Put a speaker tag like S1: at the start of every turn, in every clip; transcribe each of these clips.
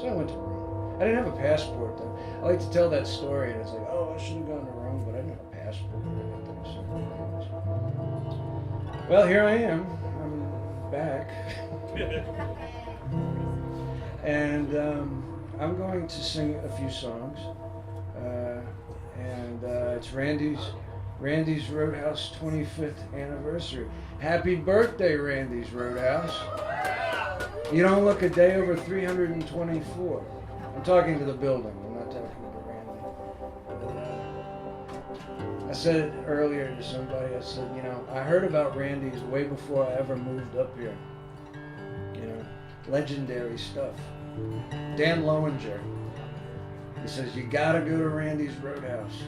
S1: So I went to Rome. I didn't have a passport though. I like to tell that story, and it's like, oh, I should have gone to Rome, but I didn't have a passport. Well, here I am. I'm back. And I'm going to sing a few songs. It's Randy's Roadhouse 25th anniversary. Happy birthday, Randy's Roadhouse. You don't look a day over 324. I'm talking to the building. I'm not talking to Randy. I said it earlier to somebody. I said, you know, I heard about Randy's way before I ever moved up here. You know, legendary stuff. Dan Lowinger. He says, you gotta go to Randy's Roadhouse.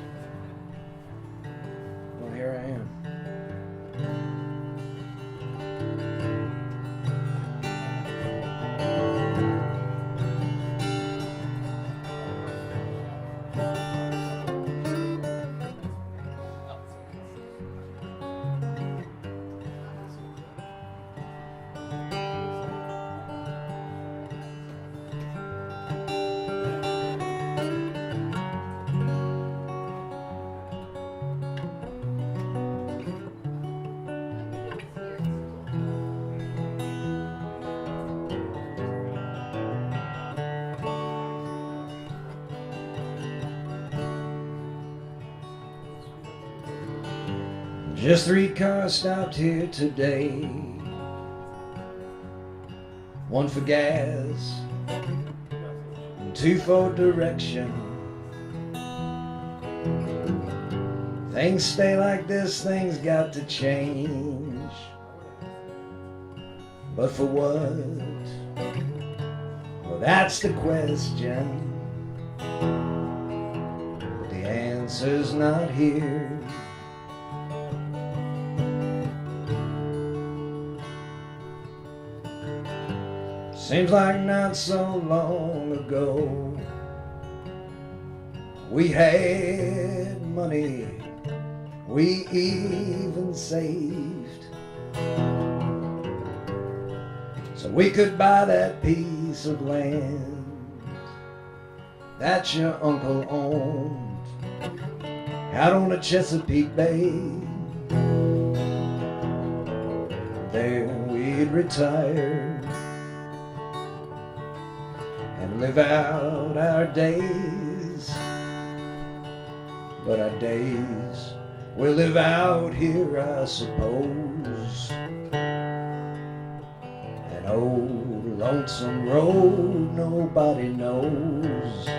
S1: Well, here I am. Just 3 cars stopped here today. 1 for gas, and 2 for direction. Things stay like this, things got to change. But for what? Well, that's the question. But the answer's not here. Seems like not so long ago we had money, we even saved, so we could buy that piece of land that your uncle owned out on the Chesapeake Bay. There we'd retire and live out our days, but our days will live out here, I suppose. An old lonesome road nobody knows.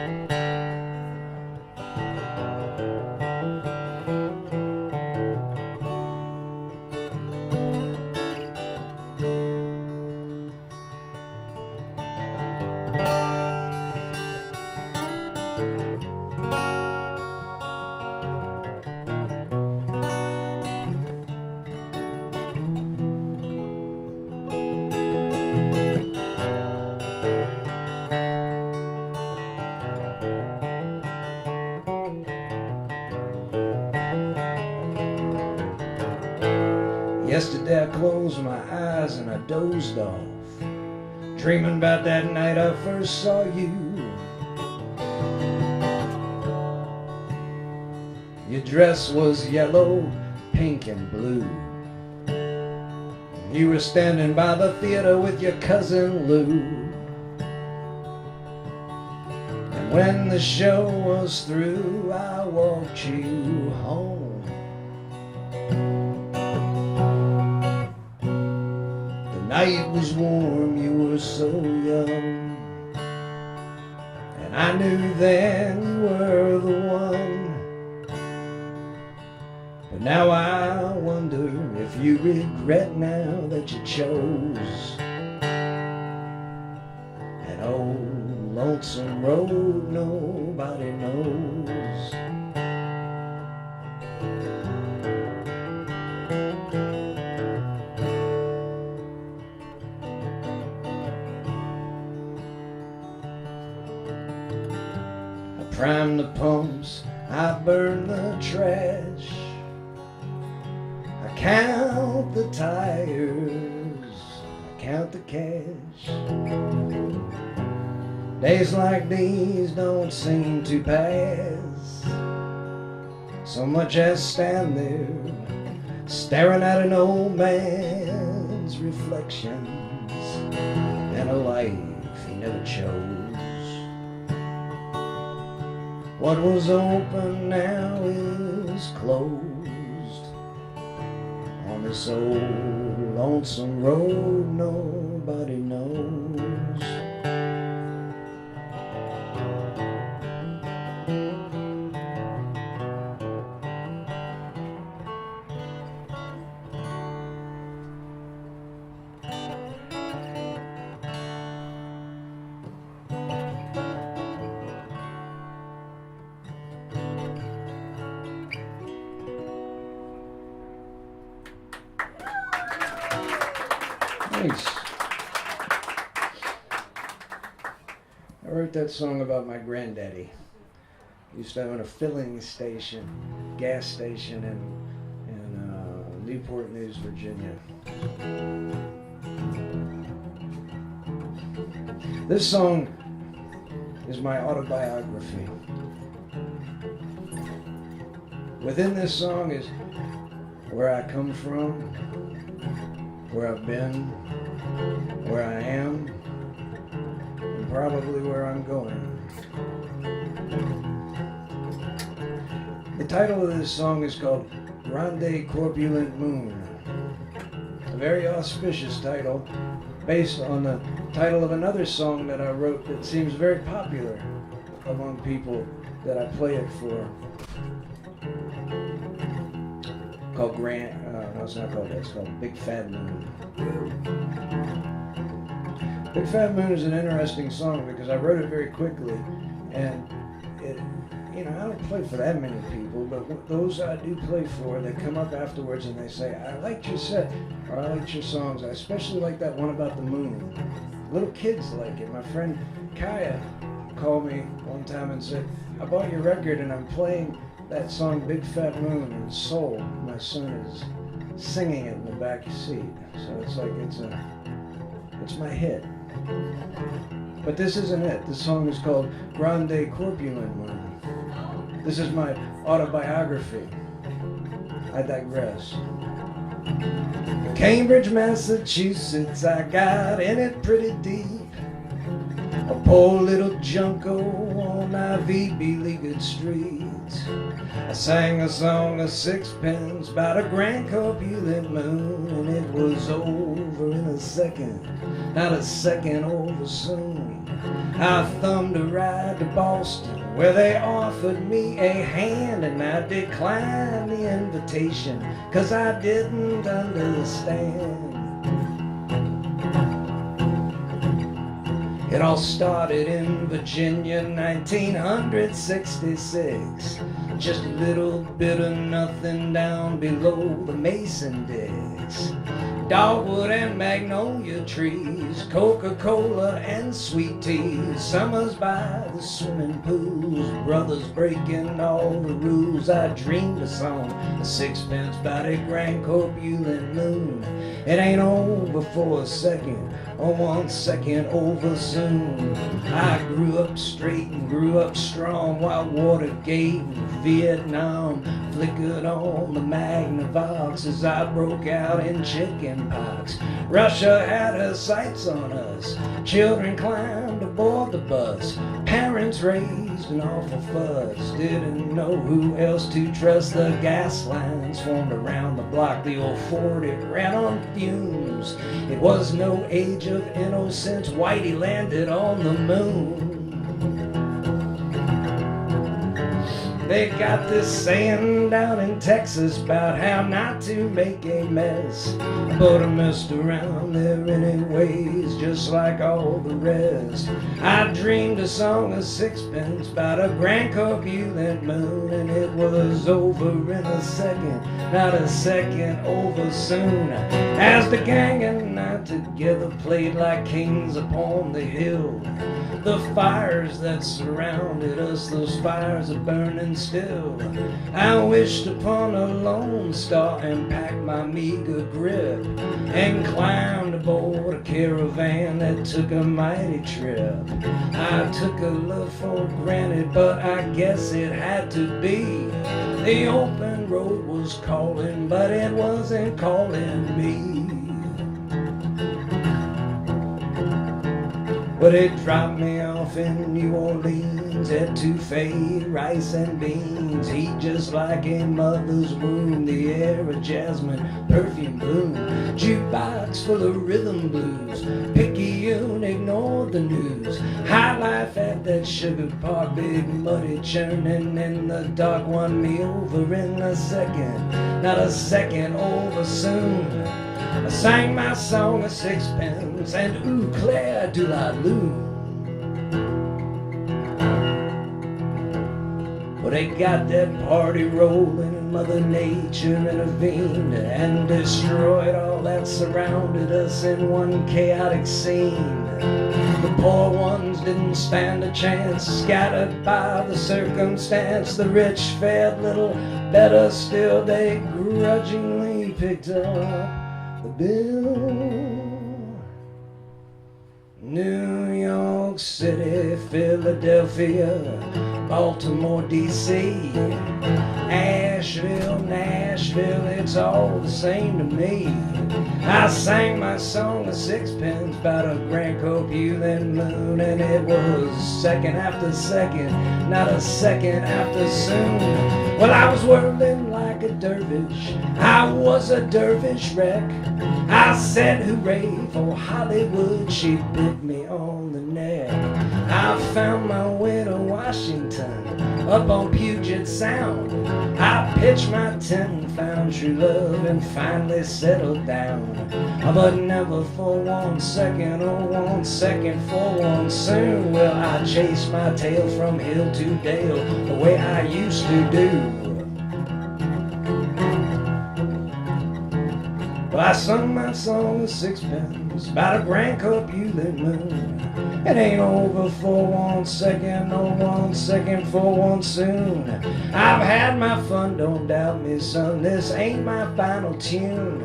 S1: Yesterday I closed my eyes and I dozed off, dreaming about that night I first saw you. Your dress was yellow, pink and blue. You were standing by the theater with your cousin Lou. And when the show was through, I walked you home. The night was warm, you were so young, and I knew then you were the one. But now I wonder if you regret now that you chose an old lonesome road nobody knows. Prime the pumps, I burn the trash, I count the tires, I count the cash. Days like these don't seem to pass. So much as stand there, staring at an old man's reflections in a life he never chose. What was open now is closed. On this old lonesome road nobody knows. Thanks. I wrote that song about my granddaddy. He used to own a filling station, gas station in Newport News, Virginia. This song is my autobiography. Within this song is where I come from, where I've been, where I am, and probably where I'm going. The title of this song is called Grande Corpulent Moon. A very auspicious title, based on the title of another song that I wrote that seems very popular among people that I play it for. Called no, it's not called that. It's called Big Fat Moon. Big Fat Moon is an interesting song because I wrote it very quickly, and it, I don't play for that many people, but those I do play for, they come up afterwards and they say, I liked your set, or I liked your songs. I especially like that one about the moon. Little kids like it. My friend Kaya called me one time and said, I bought your record and I'm playing that song Big Fat Moon in Soul. My son is singing it in the back seat. So it's like it's my hit. But this isn't it. This song is called Grande Corpulent Moon. This is my autobiography. I digress. Cambridge, Massachusetts, I got in it pretty deep. A poor little junko on Ivy beleaguered streets. I sang a song of sixpence about a grand corpulent moon, and it was over in a second, not a second over soon. I thumbed a ride to Boston where they offered me a hand, and I declined the invitation 'cause I didn't understand. It all started in Virginia, 1966. Just a little bit of nothing down below the Mason Dicks. Dogwood and magnolia trees, Coca-Cola and sweet tea. Summers by the swimming pools, brothers breaking all the rules. I dreamed a song, a sixpence about a grand corpulent moon. It ain't over for a second, or 1 second over soon. I grew up straight and grew up strong while Watergate and Vietnam flickered on the Magnavox as I broke out in chicken pox. Russia had her sights on us. Children climbed aboard the bus. Parents raised an awful fuss. Didn't know who else to trust. The gas lines formed around the block. The old Ford, it ran on fumes. It was no age of innocence. Whitey landed on the moon. They got this saying down in Texas about how not to make a mess, but I messed around there anyways, just like all the rest. I dreamed a song of sixpence about a grand corpulent moon, and it was over in a second, not a second over soon. As the gang and I together played like kings upon the hill, the fires that surrounded us, those fires are burning still. I wished upon a lone star and packed my meager grip and climbed aboard a caravan that took a mighty trip. I took a love for granted, but I guess it had to be. The open road was calling, but it wasn't calling me. But it dropped me off in New Orleans, etouffee, rice and beans. Heat just like a mother's womb, the air of jasmine, perfume bloom. Jukebox full of rhythm blues, Picayune ignored the news. High life at that sugar park, big muddy churning in the dark, won me over in a second, not a second over soon. I sang my song of sixpence and ooh, Claire do la loo. Well, they got that party rolling, and Mother Nature intervened and destroyed all that surrounded us in one chaotic scene. The poor ones didn't stand a chance, scattered by the circumstance. The rich fared little better, still they grudgingly picked up the bill. New York City, Philadelphia, Baltimore, D.C., Asheville, Nashville, it's all the same to me. I sang my song of sixpence about a grand copulent moon, and it was second after second, not a second after soon. Well, I was whirling like a dervish, I was a dervish wreck. I said hooray for Hollywood, she bit me on the neck. I found my way to Washington, up on Puget Sound. I pitched my tent, found true love, and finally settled down. But never for 1 second, or 1 second for one soon will I chase my tail from hill to dale the way I used to do. Well, I sung my song of sixpence about a grand copulent moon. It ain't over for 1 second, no 1 second for one soon. I've had my fun, don't doubt me, son, this ain't my final tune.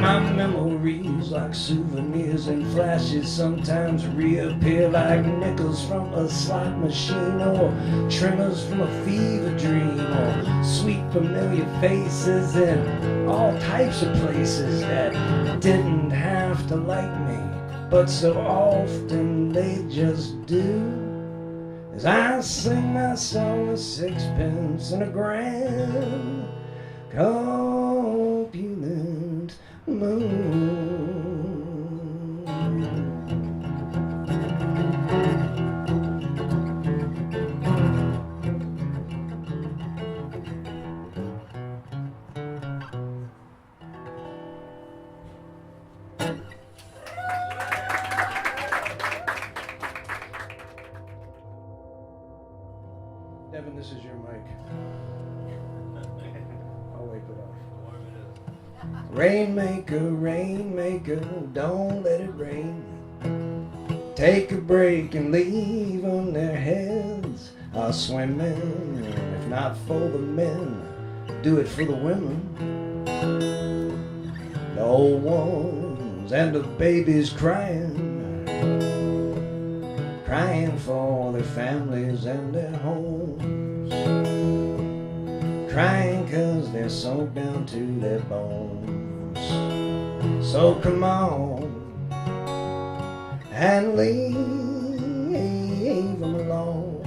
S1: My memories like souvenirs and flashes sometimes reappear like nickels from a slot machine, or tremors from a fever dream, or sweet familiar faces in all types of places that didn't have to like me, but so often they just do. As I sing my song of sixpence in a grand copulent moon. Devin, this is your mic. I'll wipe it off. Rainmaker, rainmaker, don't let it rain. Take a break and leave on their heads are swimming. If not for the men, do it for the women. The old ones and the babies crying, crying for their families and their homes, crying 'cause they're sunk down to their bones. So come on and leave them alone.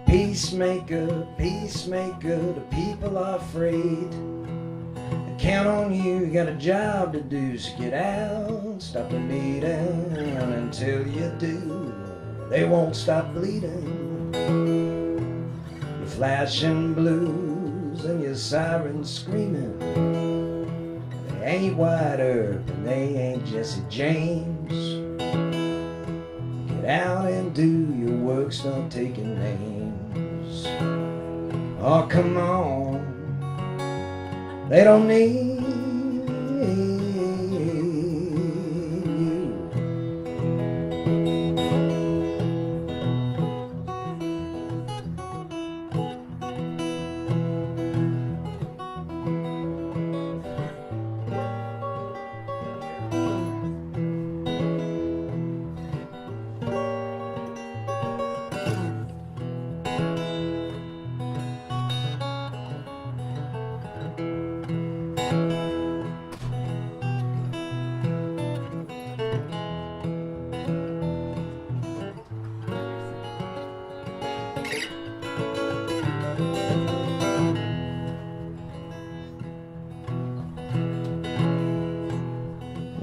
S1: Peacemaker, peacemaker, the people are afraid. Count on you, got a job to do, so get out, stop the bleeding, and until you do, they won't stop bleeding. Your flashing blues and your sirens screaming, they ain't White Earp and they ain't Jesse James. Get out and do your work, start taking names. Oh, come on. They don't need you.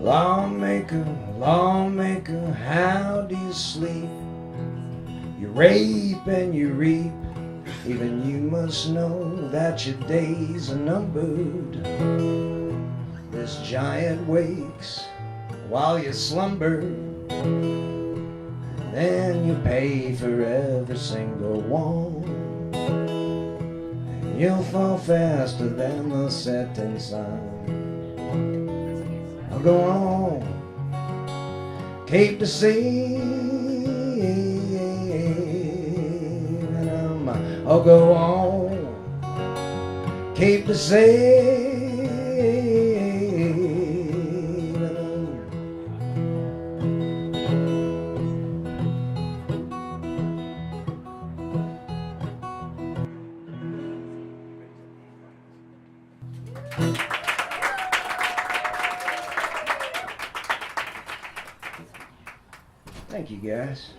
S1: Lawmaker, lawmaker, how do you sleep? You rape and you reap, even you must know that your days are numbered. This giant wakes while you slumber, then you pay for every single one. And you'll fall faster than the setting sun. I'll go on, keep the sea, and I'll go on, keep the sea. Thank you, guys.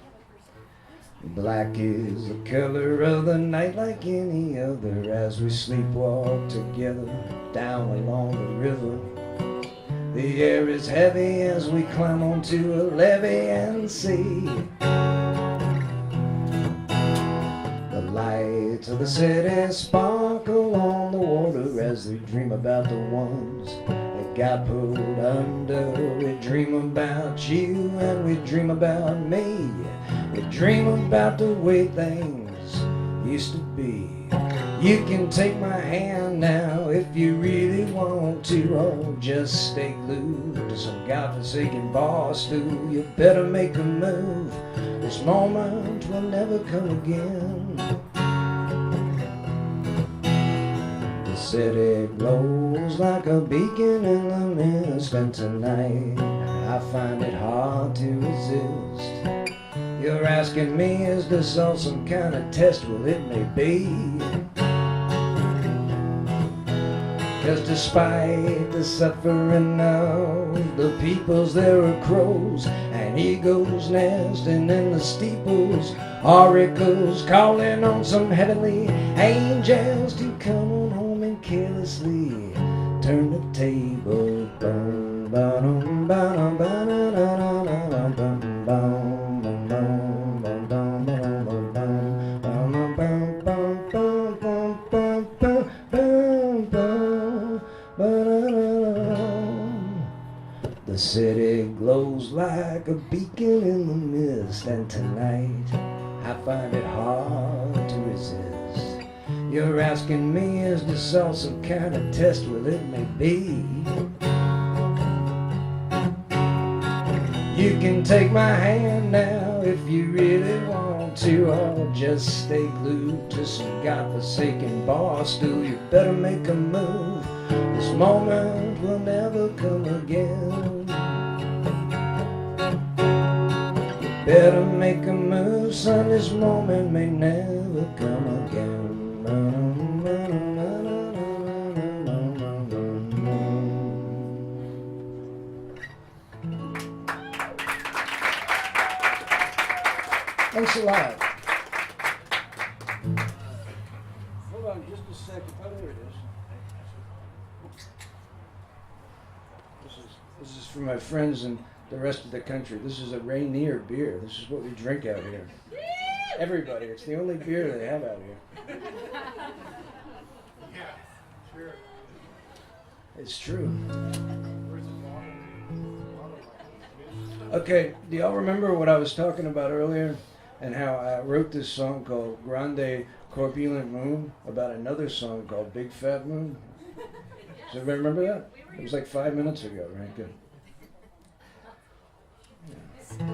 S1: Black is the color of the night like any other, as we sleepwalk together down along the river. The air is heavy as we climb onto a levee and see the lights of the city sparkle on the water as we dream about the ones that got pulled under. We dream about you and we dream about me. We dream about the way things used to be. You can take my hand now if you really want to, or just stay glued to some godforsaken bar stool. You better make a move, this moment will never come again. The city glows like a beacon in the mist, and tonight I find it hard to resist. You're asking me, is this all some kind of test? Well, it may be. 'Cause despite the suffering of the peoples, there are crows and eagles nesting in the steeples, oracles calling on some heavenly angels to come on home and carelessly turn the table. Bum, ba-dum, ba-dum, ba-da-da-da-da, bum, bum. The city glows like a beacon in the mist, and tonight I find it hard to resist. You're asking me, is this all some kind of test? Well, it may be. You can take my hand now if you really want to, or just stay glued to some godforsaken bar stool. You better make a move, this moment will never come again. You better make a move, son, this moment may never come again. Thanks a lot. Hold on just a second. Oh, there it is. This is for my friends and the rest of the country. This is a Rainier beer. This is what we drink out here. Everybody, it's the only beer they have out here.
S2: Yeah, sure.
S1: It's true. Okay, do y'all remember what I was talking about earlier? And how I wrote this song called Grande Corpulent Moon about another song called Big Fat Moon? Does everybody remember that? It was like 5 minutes ago, right? Good. Yeah.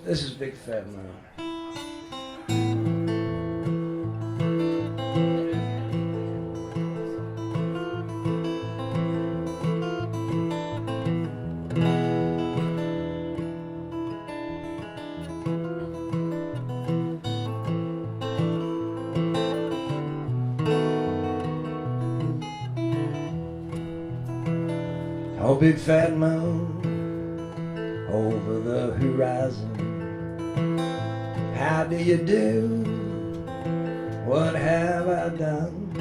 S1: This is Big Fat Moon. Oh, big fat moon over the horizon, how do you do? What have I done?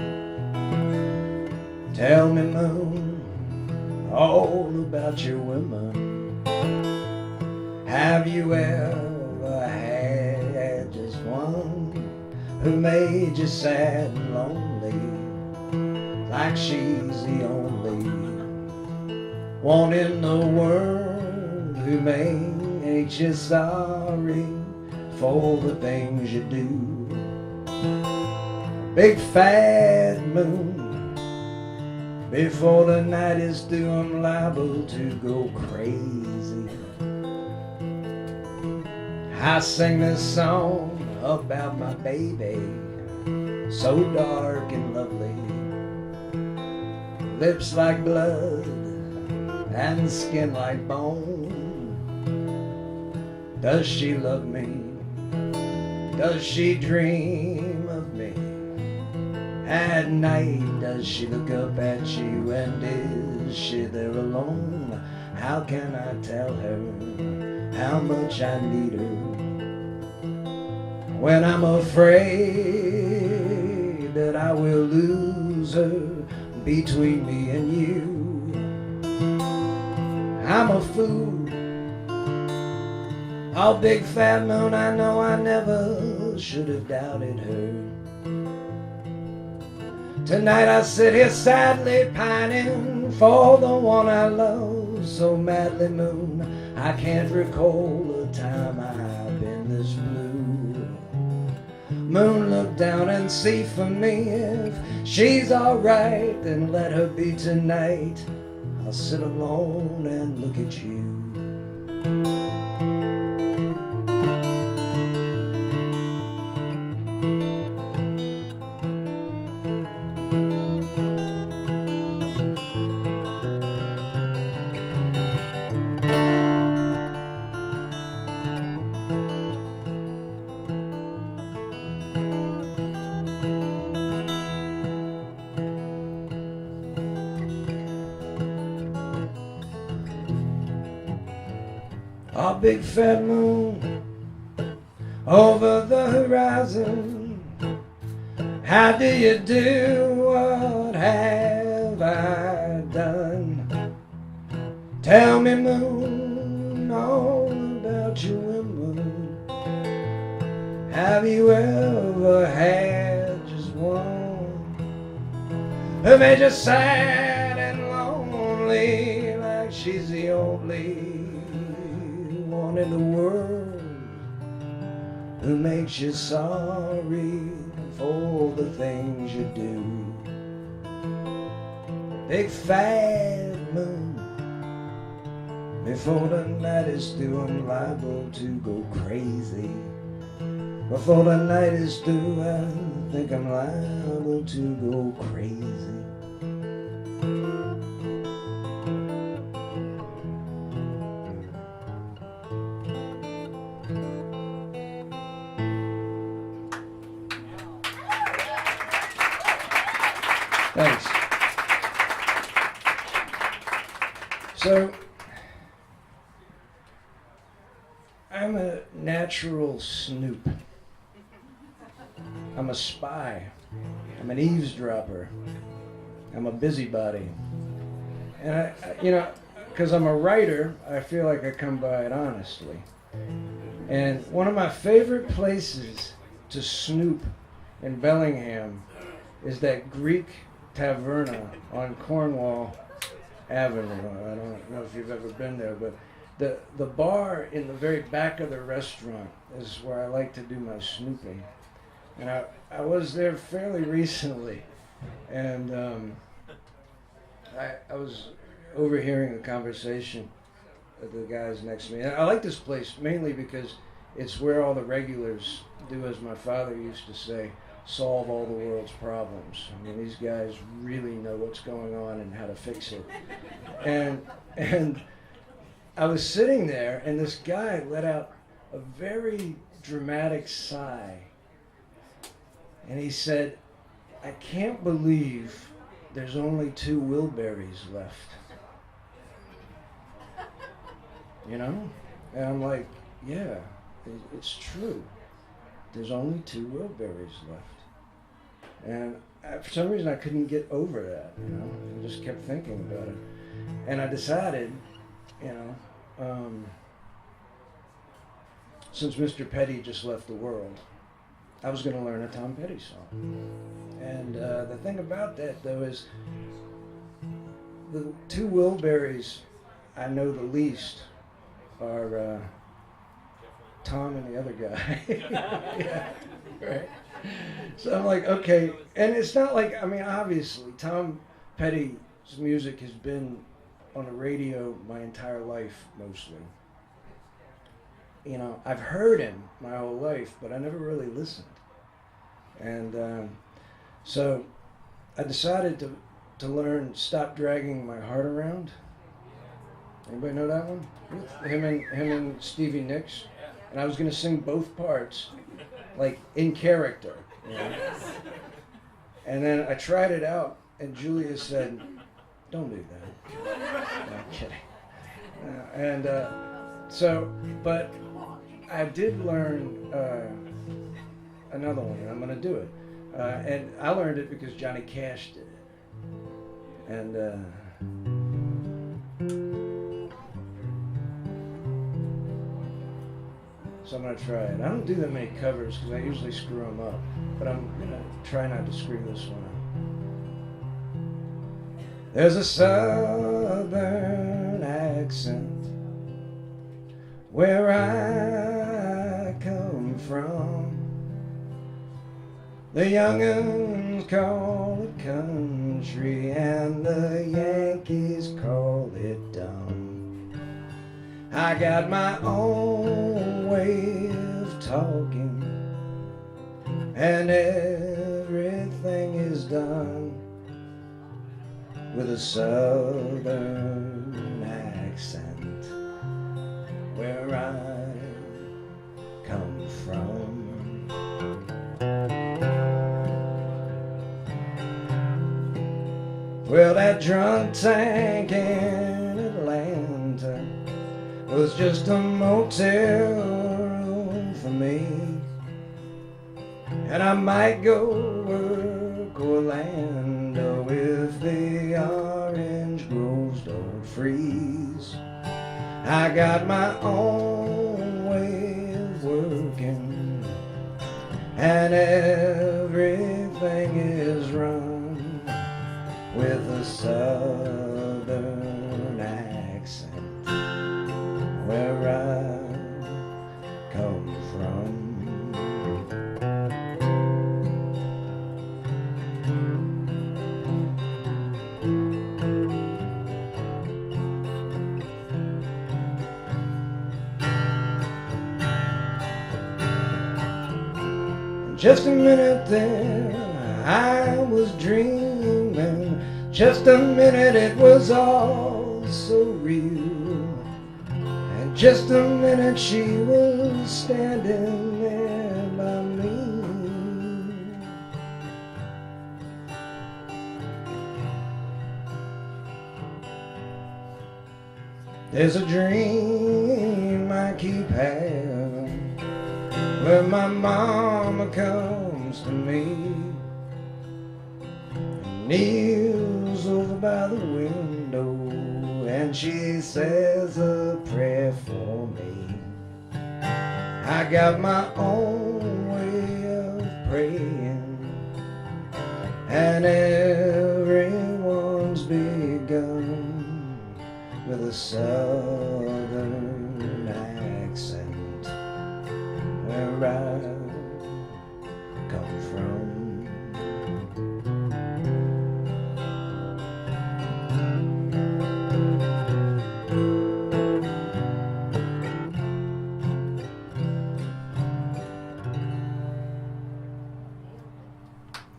S1: Tell me, moon, all about your women. Have you ever had just one who made you sad and lonely, like she's the only one in the world who makes you sorry for the things you do? Big fat moon, before the night is through, I'm liable to go crazy. I sing this song about my baby, so dark and lovely, lips like blood and skin like bone. Does she love me? Does she dream of me? At night, does she look up at you, and is she there alone? How can I tell her how much I need her when I'm afraid that I will lose her between me and you? I'm a fool. Oh, big fat moon, I know I never should have doubted her. Tonight I sit here sadly pining for the one I love so madly, moon. I can't recall a time I've been this blue. Moon, look down and see for me if she's alright, then let her be tonight. I'll sit alone and look at you. Oh, big fat moon over the horizon, how do you do? What have I done? Tell me, moon, all about your women. Have you ever had just one who made you sad and lonely, like she's the only one in the world who makes you sorry for the things you do? Big fat moon, before the night is through, I'm liable to go crazy. Before the night is through, I think I'm liable to go crazy. Thanks. So, I'm a natural snoop. I'm a spy. I'm an eavesdropper. I'm a busybody. And I because I'm a writer, I feel like I come by it honestly. And one of my favorite places to snoop in Bellingham is that Greek taverna on Cornwall Avenue. I don't know if you've ever been there, but the bar in the very back of the restaurant is where I like to do my snooping. And I was there fairly recently, and I was overhearing the conversation of the guys next to me. And I like this place mainly because it's where all the regulars do, as my father used to say, solve all the world's problems. I mean, these guys really know what's going on and how to fix it. And I was sitting there, and this guy let out a very dramatic sigh. And he said, "I can't believe there's only 2 Wilburys left." You know? And I'm like, yeah, it's true. There's only 2 Wilburys left. And for some reason I couldn't get over that, you know? I just kept thinking about it. And I decided, since Mr. Petty just left the world, I was going to learn a Tom Petty song. And the thing about that, though, is the two Wilburys I know the least are Tom and the other guy. Yeah, right. So I'm like, okay. And it's not like, obviously, Tom Petty's music has been on the radio my entire life, mostly. I've heard him my whole life, but I never really listened. And so I decided to learn Stop Dragging My Heart Around. Anybody know that one? Him and Stevie Nicks. And I was going to sing both parts, like in character. And then I tried it out, and Julia said, "Don't do that." No, I'm kidding. But I did learn another one, and I'm going to do it. And I learned it because Johnny Cash did it. And so I'm going to try it. I don't do that many covers because I usually screw them up. But I'm going to try not to screw this one up. There's a southern accent where I come from. The young'uns call it country and the Yankees call it dumb. I got my own way of talking, and everything is done with a southern accent where I come from. Well, that drunk tank in Atlanta was just a motel room for me, and I might go work Orlando if the orange groves don't freeze. I got my own way of working, and everything is run with a southern accent where I come from. Just a minute there, I was dreaming. Just a minute, it was all so real. And just a minute, she was standing there by me. There's a dream I keep having where my mama comes to me, kneels over by the window, and she says a prayer for me. I got my own way of praying, and everyone's begun with a southern accent where I come from.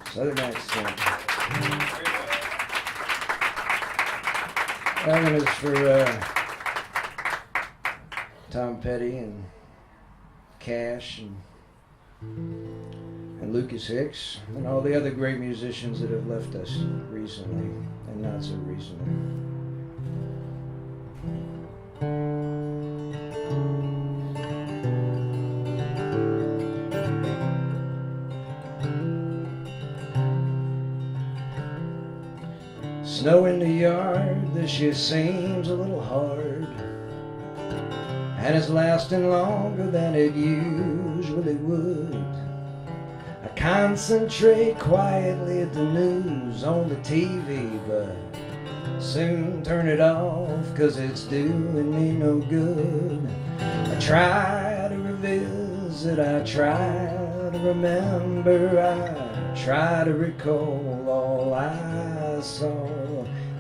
S1: Southern accent. That one is for Tom Petty and Cash and Lucas Hicks and all the other great musicians that have left us recently and not so recently. Snow in the yard this year seems a little hard, and it's lasting longer than it usually would. I concentrate quietly at the news on the TV, but soon turn it off 'cause it's doing me no good. I try to revisit, I try to remember, I try to recall all I saw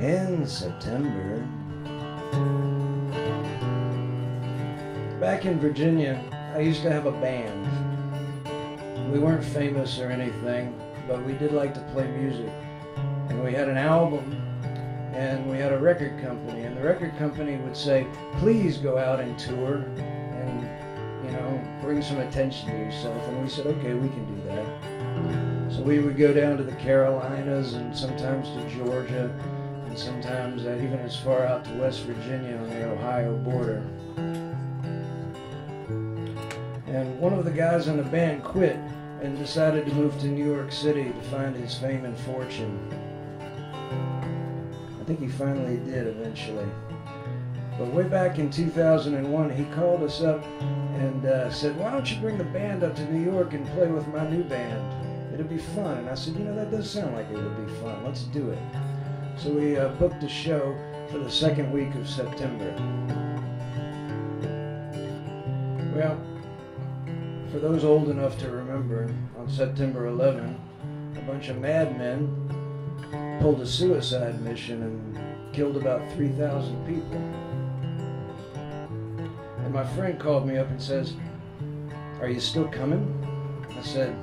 S1: in September. Back in Virginia, I used to have a band. We weren't famous or anything, but we did like to play music. And we had an album, and we had a record company, and the record company would say, please go out and tour and, you know, bring some attention to yourself. And we said, okay, we can do that. So we would go down to the Carolinas and sometimes to Georgia, and sometimes even as far out to West Virginia on the Ohio border. And one of the guys in the band quit and decided to move to New York City to find his fame and fortune. I think he finally did eventually. But way back in 2001, he called us up and said, why don't you bring the band up to New York and play with my new band? It'd be fun. And I said, you know, that does sound like it would be fun. Let's do it. So we booked a show for the second week of September. Well, for those old enough to remember, on September 11, a bunch of madmen pulled a suicide mission and killed about 3,000 people. And my friend called me up and says, are you still coming? I said,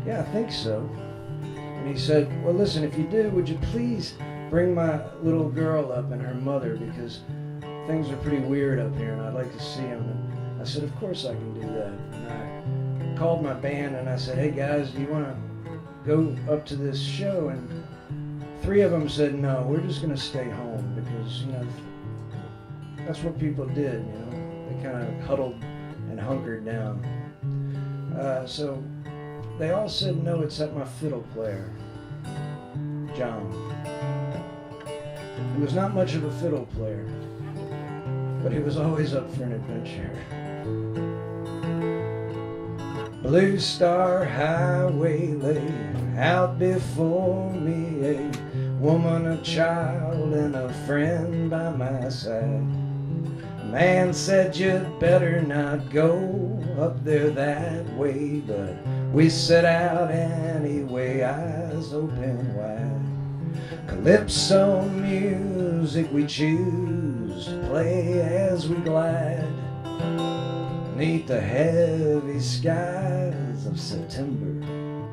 S1: yeah, I think so. And he said, well, listen, if you do, would you please bring my little girl up and her mother, because things are pretty weird up here and I'd like to see them. And I said, of course I can do that. And I called my band and I said, hey guys, do you want to go up to this show? And 3 of them said, no, we're just going to stay home, because, you know, that's what people did, you know. They kind of huddled and hunkered down. So they all said no except my fiddle player, John. He was not much of a fiddle player, but he was always up for an adventure. Blue Star Highway lay out before me, a woman, a child, and a friend by my side. A man said you'd better not go up there that way, but we set out anyway, eyes open wide. Calypso music we choose to play as we glide beneath the heavy skies of September.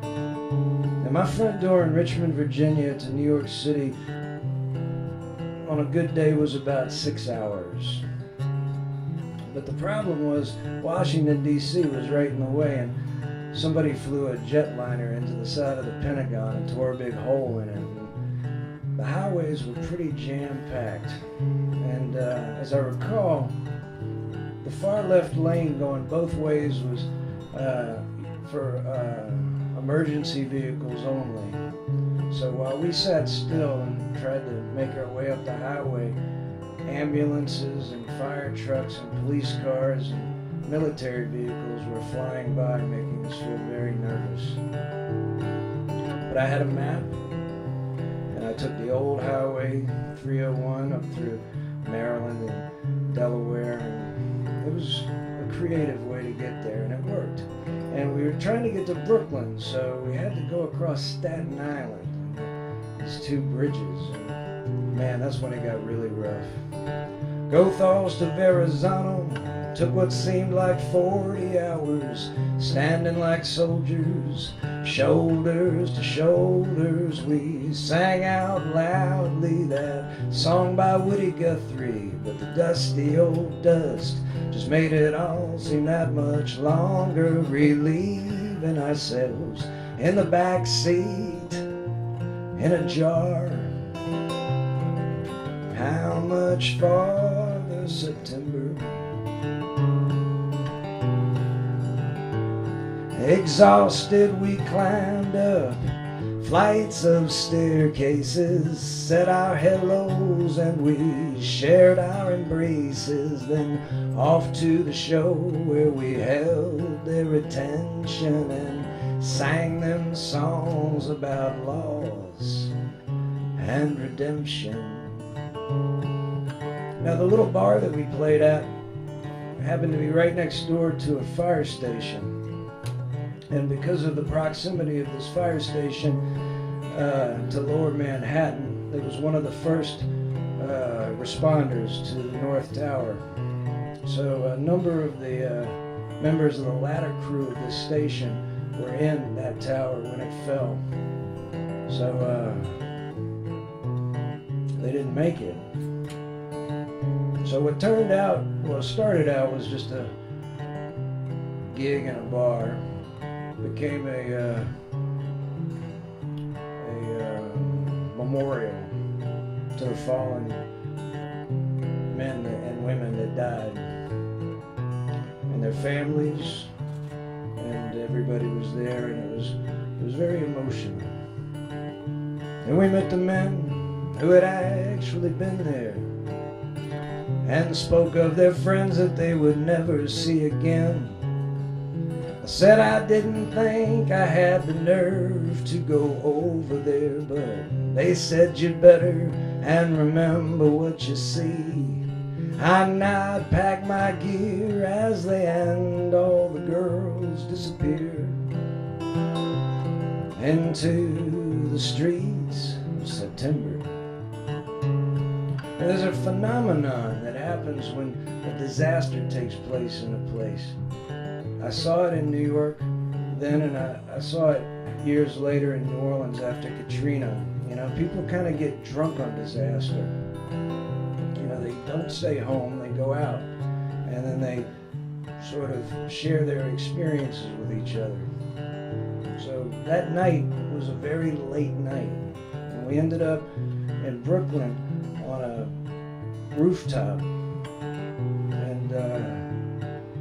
S1: And my front door in Richmond, Virginia to New York City on a good day was about 6 hours. But the problem was Washington, D.C. was right in the way, and somebody flew a jetliner into the side of the Pentagon and tore a big hole in it. And the highways were pretty jam-packed. And as I recall, the far left lane going both ways was for emergency vehicles only. So while we sat still and tried to make our way up the highway, ambulances and fire trucks and police cars and military vehicles were flying by, making us feel very nervous. But I had a map, and I took the old highway 301 up through Maryland and Delaware, and it was a creative way to get there, and it worked. And we were trying to get to Brooklyn, so we had to go across Staten Island, these 2 bridges, and man, that's when it got really rough. Gothalls to Verrazano took what seemed like 40 hours, standing like soldiers, shoulders to shoulders. We sang out loudly that song by Woody Guthrie, but the dusty old dust just made it all seem that much longer, relieving ourselves in the back seat in a jar. How much farther, September? Exhausted, we climbed up Flights of staircases said our hellos, and we shared our embraces. Then off to the show where we held their attention and sang them songs about loss and redemption. Now the little bar that we played at happened to be right next door to a fire station. And because of the proximity of this fire station to Lower Manhattan, it was one of the first responders to the North Tower. So a number of the members of the ladder crew of this station were in that tower when it fell. So they didn't make it. So what started out was just a gig in a bar. Became a memorial to the fallen men and women that died, and their families, and everybody was there, and it was very emotional. And we met the men who had actually been there, and spoke of their friends that they would never see again. I said I didn't think I had the nerve to go over there, but they said you'd better and remember what you see. And I'd pack my gear as they and all the girls disappeared into the streets of September. And there's a phenomenon that happens when a disaster takes place in a place. I saw it in New York then, and I saw it years later in New Orleans after Katrina. You know, people kind of get drunk on disaster. You know, they don't stay home, they go out, and then they sort of share their experiences with each other. So that night was a very late night, and we ended up in Brooklyn on a rooftop, and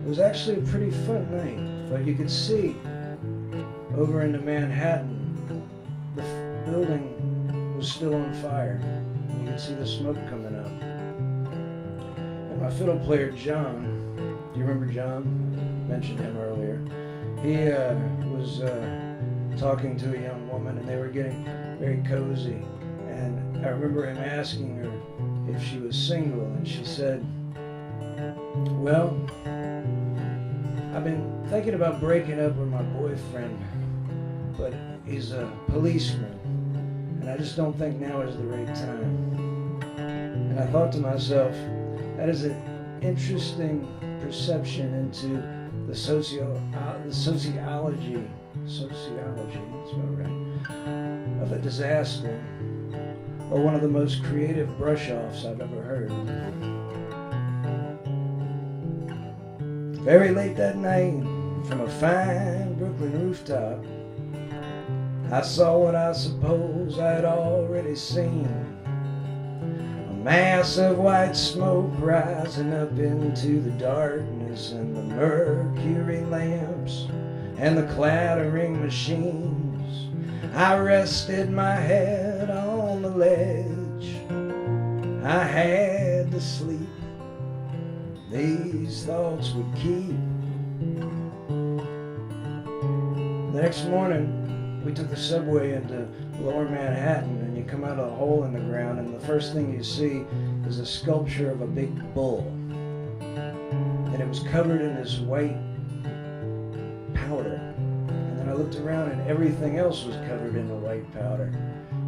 S1: it was actually a pretty fun night. But you could see over into Manhattan, the building was still on fire. You could see the smoke coming up. And my fiddle player John, do you remember John? I mentioned him earlier. He was talking to a young woman, and they were getting very cozy. And I remember him asking her if she was single, and she said, well, I've been thinking about breaking up with my boyfriend, but he's a policeman, and I just don't think now is the right time. And I thought to myself, that is an interesting perception into the sociology, that's about right, of a disaster, or one of the most creative brush-offs I've ever heard. Very late that night, from a fine Brooklyn rooftop, I saw what I suppose I had already seen. A mass of white smoke rising up into the darkness, and the mercury lamps and the clattering machines. I rested my head on the ledge. I had to sleep. These thoughts would keep. The next morning, we took the subway into Lower Manhattan, and you come out of a hole in the ground, and the first thing you see is a sculpture of a big bull. And it was covered in this white powder. And then I looked around, and everything else was covered in the white powder.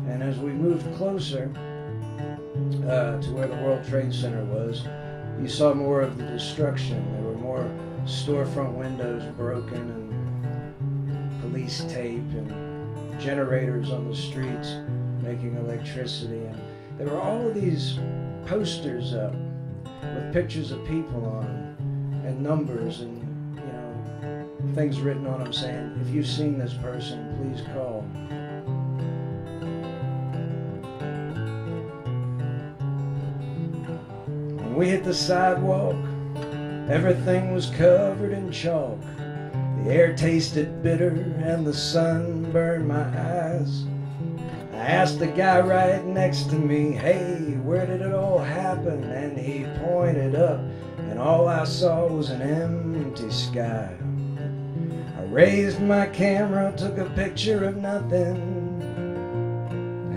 S1: And as we moved closer to where the World Trade Center was, you saw more of the destruction. There were more storefront windows broken, and police tape, and generators on the streets making electricity. And there were all of these posters up with pictures of people on them, and numbers, and things written on them saying, if you've seen this person, please call. We hit the sidewalk, everything was covered in chalk. The air tasted bitter and the sun burned my eyes. asked the guy right next to me, hey, where did it all happen? And he pointed up, and all I saw was an empty sky. I raised my camera, took a picture of nothing,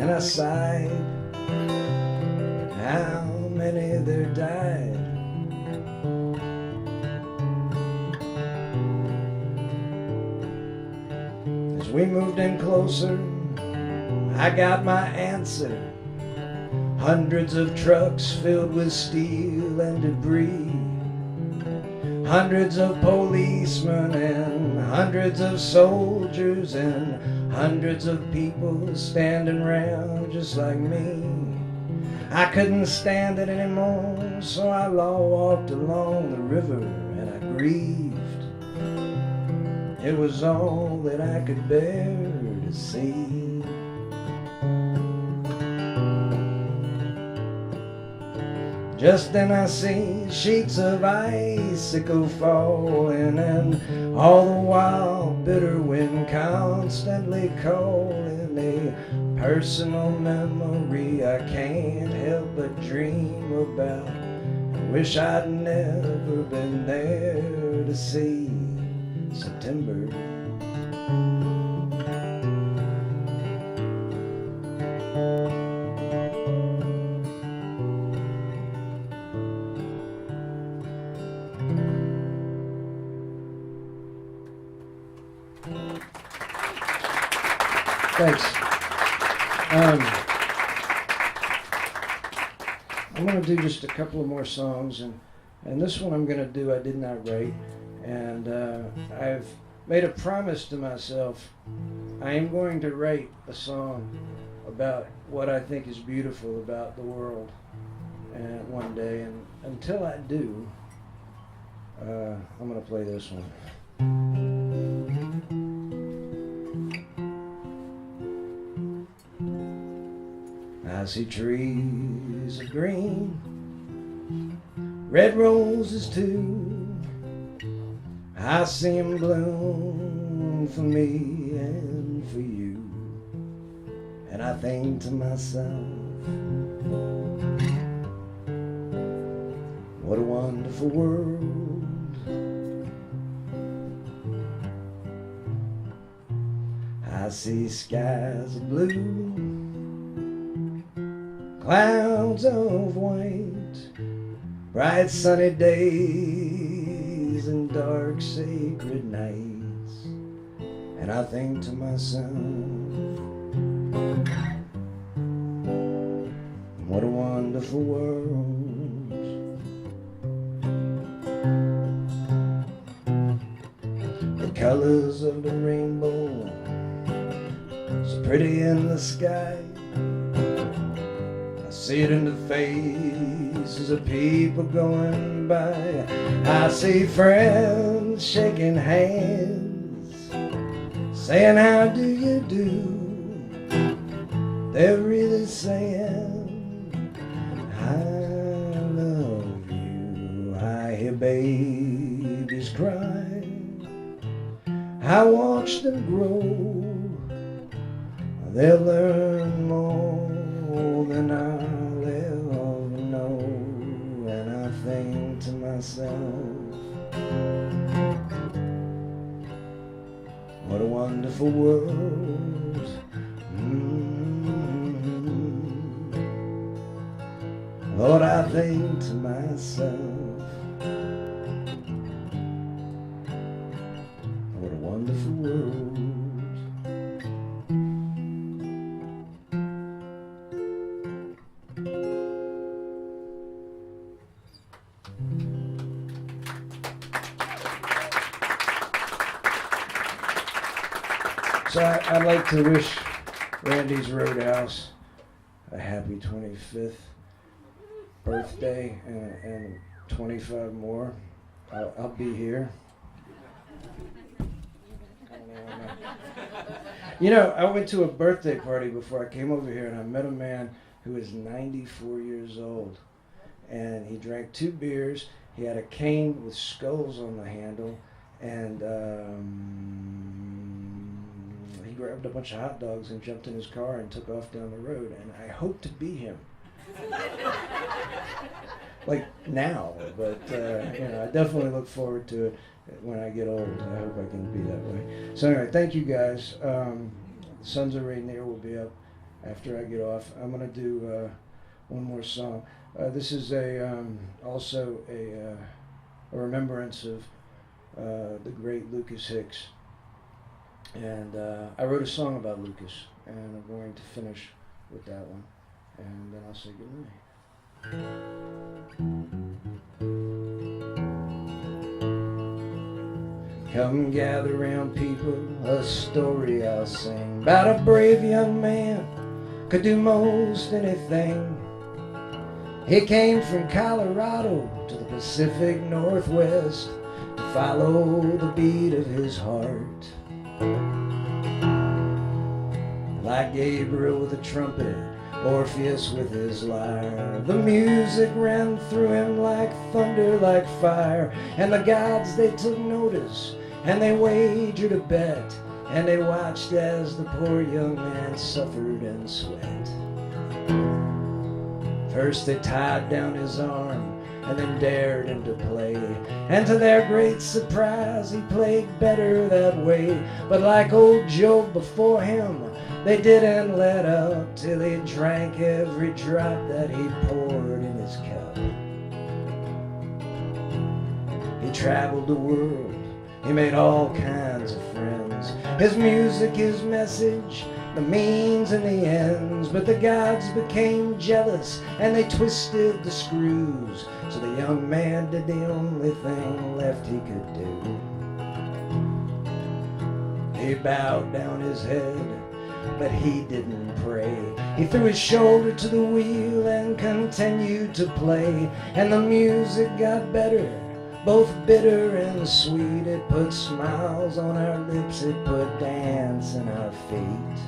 S1: and I sighed. How many there died? As we moved in closer, I got my answer. Hundreds of trucks filled with steel and debris. Hundreds of policemen and hundreds of soldiers and hundreds of people standing around just like me. I couldn't stand it anymore, so I walked along the river and I grieved. It was all that I could bear to see. Just then I see sheets of icicle falling, and all the while bitter wind constantly calling. A personal memory I can't help but dream about. I wish I'd never been there to see September. Thanks. I'm going to do just a couple of more songs, and this one I'm going to do I did not write, and I've made a promise to myself. I am going to write a song about what I think is beautiful about the world one day, and until I do, I'm going to play this one. I see trees of green, red roses too. I see them bloom for me and for you. And I think to myself, what a wonderful world. I see skies of blue, clouds of white, bright sunny days and dark sacred nights. And I think to myself, what a wonderful world. The colors of the rainbow, so pretty in the sky. See it in the faces of people going by. I see friends shaking hands, saying how do you do. They're really saying I love you. I hear babies cry, I watch them grow. They'll learn more than I'll ever know. And I think to myself, what a wonderful world. Lord, I think to myself, what a wonderful world. So I'd like to wish Randy's Roadhouse a happy 25th birthday and 25 more. I'll be here. You know, I went to a birthday party before I came over here, and I met a man who is 94 years old. And he drank 2 beers. He had a cane with skulls on the handle, and he grabbed a bunch of hot dogs and jumped in his car and took off down the road, and I hope to be him. Like now, but I definitely look forward to it when I get old. I hope I can be that way. So anyway, thank you guys. Sons of Rainier will be up after I get off. I'm gonna do one more song. This is also a remembrance of the great Lucas Hicks. And I wrote a song about Lucas, and I'm going to finish with that one, and then I'll say goodnight. Come gather round, people, a story I'll sing about a brave young man, could do most anything. He came from Colorado to the Pacific Northwest to follow the beat of his heart. Like Gabriel with a trumpet, Orpheus with his lyre, the music ran through him like thunder, like fire. And the gods, they took notice, and they wagered a bet, and they watched as the poor young man suffered and sweat. First they tied down his arm, and then dared him to play, and to their great surprise he played better that way. But like old Job before him, they didn't let up till he drank every drop that he poured in his cup. He traveled the world, he made all kinds of friends. His music, his message, the means and the ends. But the gods became jealous and they twisted the screws, so the young man did the only thing left he could do. He bowed down his head, but he didn't pray. He threw his shoulder to the wheel and continued to play. And the music got better, both bitter and sweet. It put smiles on our lips, it put dance in our feet.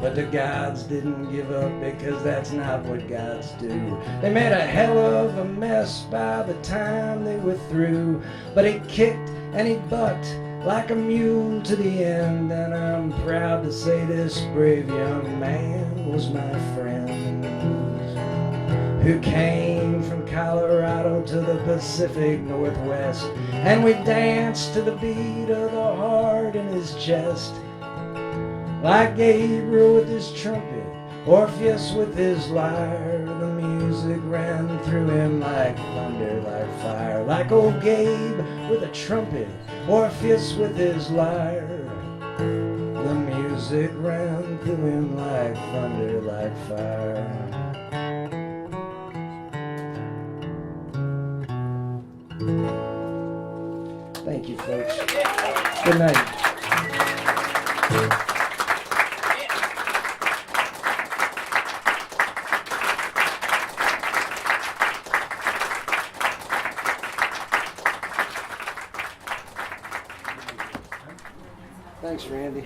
S1: But the gods didn't give up, because that's not what gods do. They made a hell of a mess by the time they were through. But he kicked and he bucked like a mule to the end, and I'm proud to say this brave young man was my friend, who came from Colorado to the Pacific Northwest. And we danced to the beat of the heart in his chest, like Gabriel with his trumpet, Orpheus with his lyre. The music ran through him like thunder, like fire. Like old Gabe with a trumpet, Orpheus with his lyre. The music ran through him like thunder, like fire. Thank you, folks. Good night. Thanks, Randy.